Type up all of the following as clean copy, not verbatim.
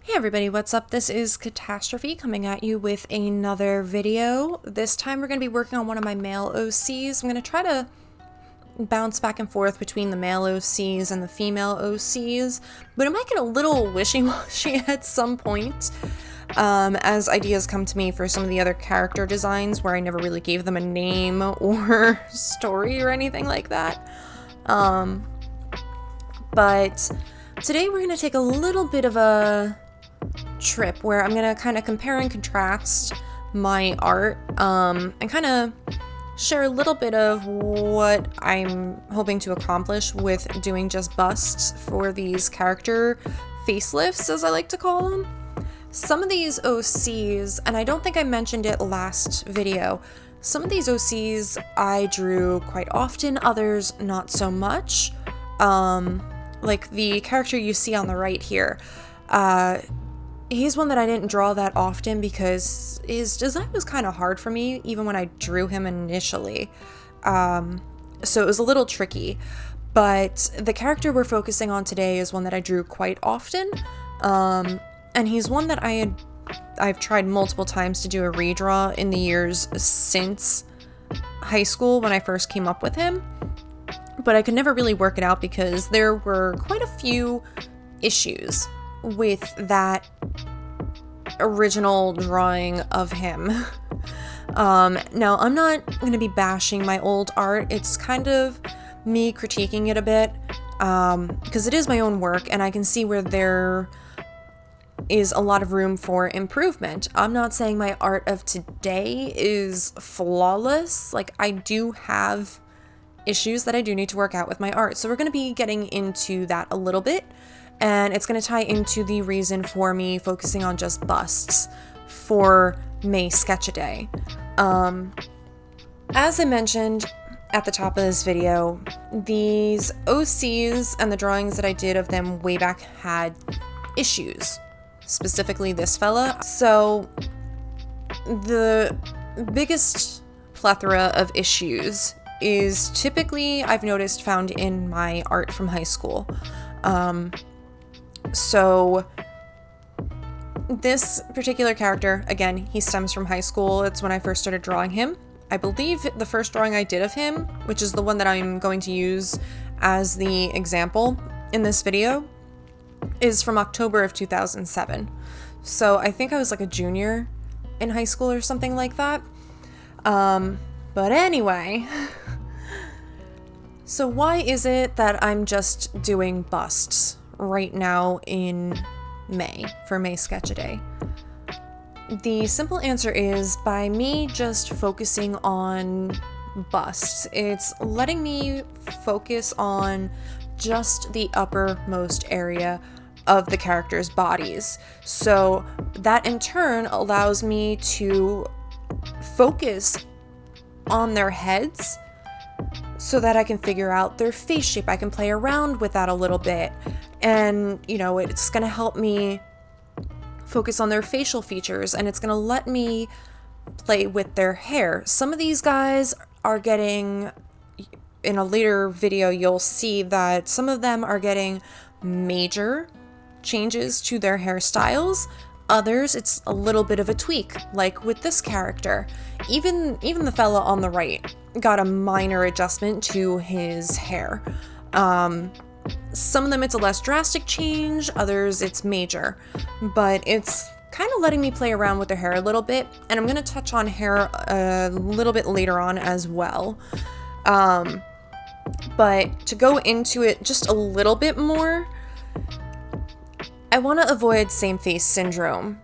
Hey everybody, what's up? This is Kattastrophe coming at you with another video. This time we're going to be working on one of my male OCs. I'm going to try to bounce back and forth between the male OCs and the female OCs, but it might get a little wishy-washy at some point as ideas come to me for some of the other character designs where I never really gave them a name or story or anything like that. But today we're going to take a little bit of a trip where I'm going to kind of compare and contrast my art and kind of share a little bit of what I'm hoping to accomplish with doing just busts for these character facelifts, as I like to call them. Some of these OCs, and I don't think I mentioned it last video, some of these OCs I drew quite often, others not so much. Like the character you see on the right here, he's one that I didn't draw that often because his design was kind of hard for me even when I drew him initially. So it was a little tricky, but the character we're focusing on today is one that I drew quite often. And he's one that I've tried multiple times to do a redraw in the years since high school when I first came up with him, but I could never really work it out because there were quite a few issues with that original drawing of him. Now, I'm not going to be bashing my old art. It's kind of me critiquing it a bit because it is my own work and I can see where there is a lot of room for improvement. I'm not saying my art of today is flawless. Like, I do have issues that I do need to work out with my art. So we're going to be getting into that a little bit. And it's going to tie into the reason for me focusing on just busts for MaySketchaDay. As I mentioned at the top of this video, these OCs and the drawings that I did of them way back had issues, specifically this fella. So the biggest plethora of issues is typically, I've noticed, found in my art from high school. So this particular character, again, he stems from high school. It's when I first started drawing him. I believe the first drawing I did of him, which is the one that I'm going to use as the example in this video, is from October of 2007. So I think I was like a junior in high school or something like that. But anyway, so why is it that I'm just doing busts right now in May for MaySketchaDay? The simple answer is by me just focusing on busts. It's letting me focus on just the uppermost area of the characters' bodies. So that in turn allows me to focus on their heads so that I can figure out their face shape. I can play around with that a little bit. And, you know, it's going to help me focus on their facial features, and it's going to let me play with their hair. Some of these guys are getting, in a later video, you'll see that some of them are getting major changes to their hairstyles. Others, it's a little bit of a tweak, like with this character. Even the fella on the right got a minor adjustment to his hair. Some of them it's a less drastic change, others it's major, but it's kind of letting me play around with their hair a little bit, and I'm going to touch on hair a little bit later on as well. But to go into it just a little bit more, I want to avoid same face syndrome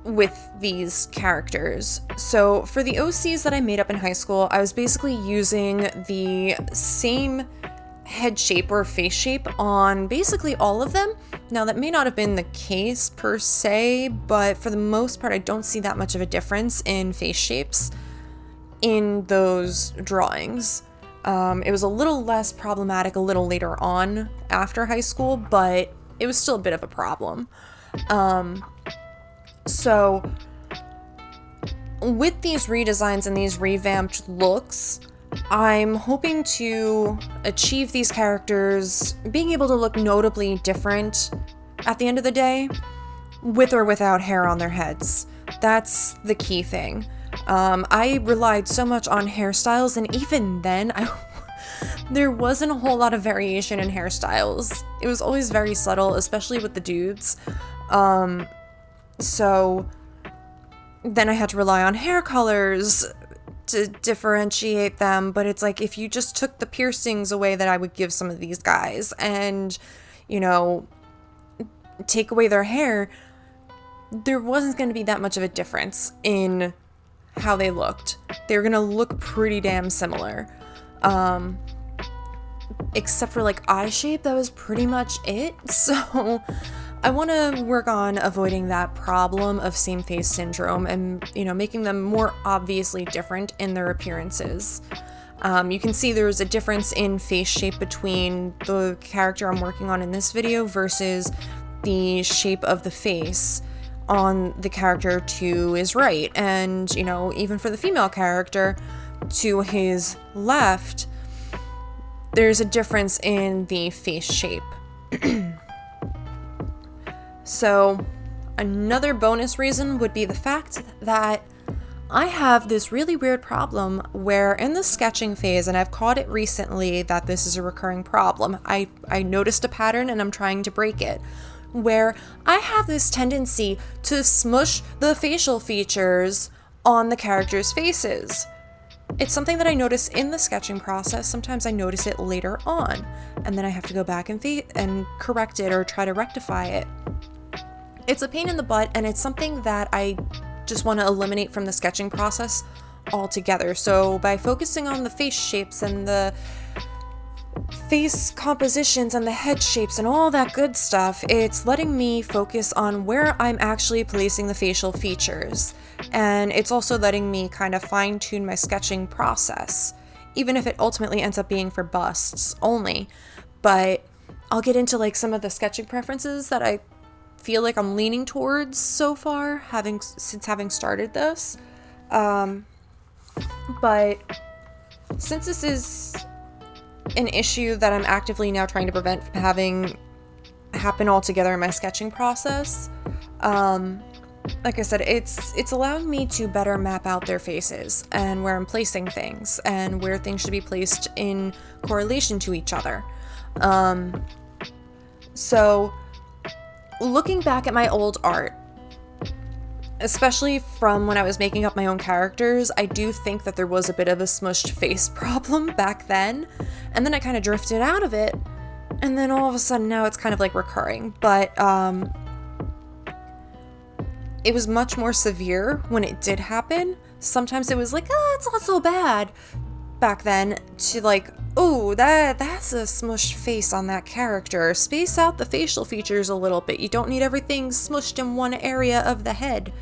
with these characters. So for the OCs that I made up in high school, I was basically using the same head shape or face shape on basically all of them. Now that may not have been the case per se, but for the most part I don't see that much of a difference in face shapes in those drawings. It was a little less problematic a little later on after high school, but it was still a bit of a problem. So with these redesigns and these revamped looks, I'm hoping to achieve these characters being able to look notably different at the end of the day. with or without hair on their heads. That's the key thing. I relied so much on hairstyles, and even then, there wasn't a whole lot of variation in hairstyles. It was always very subtle, especially with the dudes. So then I had to rely on hair colors to differentiate them, but it's like if you just took the piercings away that I would give some of these guys and, you know, take away their hair, there wasn't going to be that much of a difference in how they looked. They were going to look pretty damn similar. Except for like eye shape, that was pretty much it. So I want to work on avoiding that problem of same face syndrome and, you know, making them more obviously different in their appearances. You can see there's a difference in face shape between the character I'm working on in this video versus the shape of the face on the character to his right. And, you know, even for the female character to his left, there's a difference in the face shape. So another bonus reason would be the fact that I have this really weird problem where in the sketching phase, and I've caught it recently that this is a recurring problem, I noticed a pattern and I'm trying to break it, where I have this tendency to smush the facial features on the characters' faces. It's something that I notice in the sketching process. Sometimes I notice it later on, and then I have to go back and correct it or try to rectify it. It's a pain in the butt, and it's something that I just want to eliminate from the sketching process altogether. So by focusing on the face shapes and the face compositions and the head shapes and all that good stuff, it's letting me focus on where I'm actually placing the facial features. And it's also letting me kind of fine-tune my sketching process, even if it ultimately ends up being for busts only. But I'll get into like some of the sketching preferences that I feel like I'm leaning towards so far, since having started this. But since this is an issue that I'm actively now trying to prevent from having happen altogether in my sketching process, like I said, it's allowing me to better map out their faces and where I'm placing things and where things should be placed in correlation to each other. So looking back at my old art, especially from when I was making up my own characters, I do think that there was a bit of a smushed face problem back then, and then I kind of drifted out of it, and then all of a sudden now it's kind of like recurring. But it was much more severe when it did happen. Sometimes it was like, oh, it's not so bad back then, to like, oh, that's a smushed face on that character. Space out the facial features a little bit. You don't need everything smushed in one area of the head.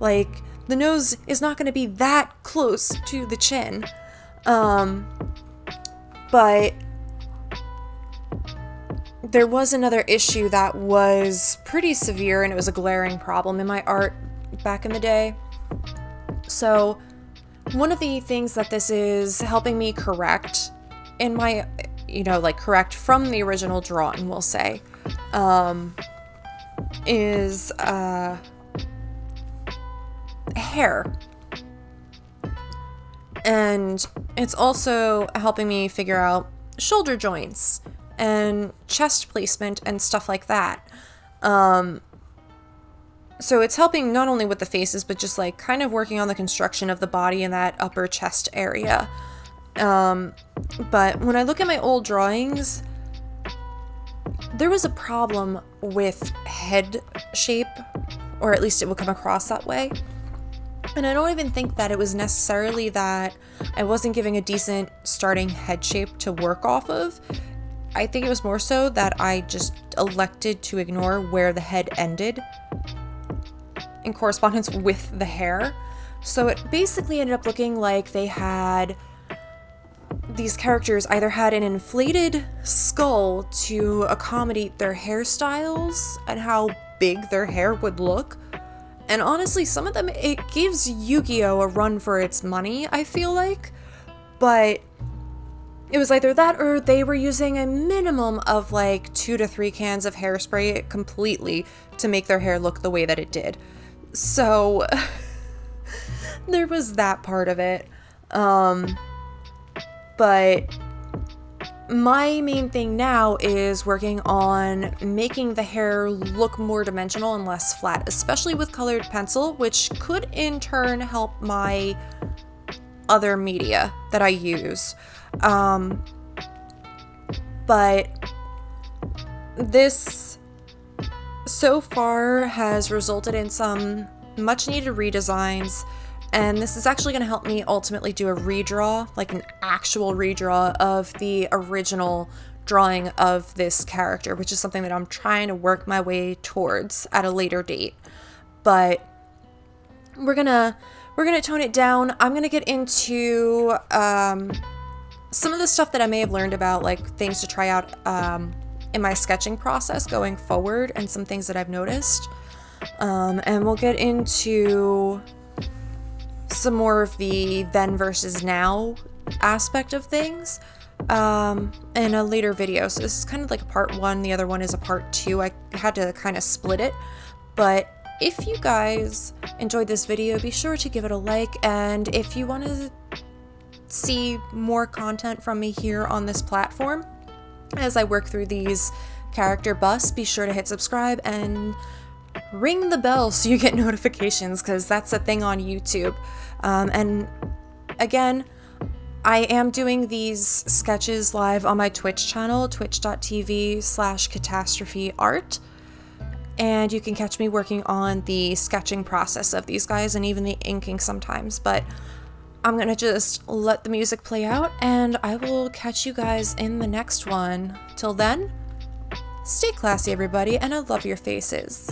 Like, the nose is not going to be that close to the chin. But there was another issue that was pretty severe, and it was a glaring problem in my art back in the day. So one of the things that this is helping me correct in my, correct from the original drawing, we'll say, is hair. And it's also helping me figure out shoulder joints and chest placement and stuff like that. So it's helping not only with the faces, but just like kind of working on the construction of the body in that upper chest area. But when I look at my old drawings, there was a problem with head shape, or at least it would come across that way. And I don't even think that it was necessarily that I wasn't giving a decent starting head shape to work off of. I think it was more so that I just elected to ignore where the head ended in correspondence with the hair. So it basically ended up looking like these characters either had an inflated skull to accommodate their hairstyles and how big their hair would look. And honestly, some of them, it gives Yu-Gi-Oh! A run for its money, I feel like. But it was either that or they were using a minimum of like 2 to 3 cans of hairspray completely to make their hair look the way that it did. So there was that part of it. But my main thing now is working on making the hair look more dimensional and less flat, especially with colored pencil, which could in turn help my other media that I use. But this so far has resulted in some much needed redesigns, and this is actually going to help me ultimately do a redraw, like an actual redraw of the original drawing of this character, which is something that I'm trying to work my way towards at a later date. But we're gonna tone it down. I'm gonna get into some of the stuff that I may have learned about, like things to try out in my sketching process going forward, and some things that I've noticed. And we'll get into some more of the then versus now aspect of things in a later video. So this is kind of like a part 1, the other one is a part 2. I had to kind of split it. But if you guys enjoyed this video, be sure to give it a like, and if you want to see more content from me here on this platform as I work through these character busts, be sure to hit subscribe and ring the bell so you get notifications, because that's a thing on YouTube. And again, I am doing these sketches live on my Twitch channel, twitch.tv/Kattastrophe and you can catch me working on the sketching process of these guys and even the inking sometimes. But I'm gonna just let the music play out, and I will catch you guys in the next one. Till then, stay classy everybody, and I love your faces.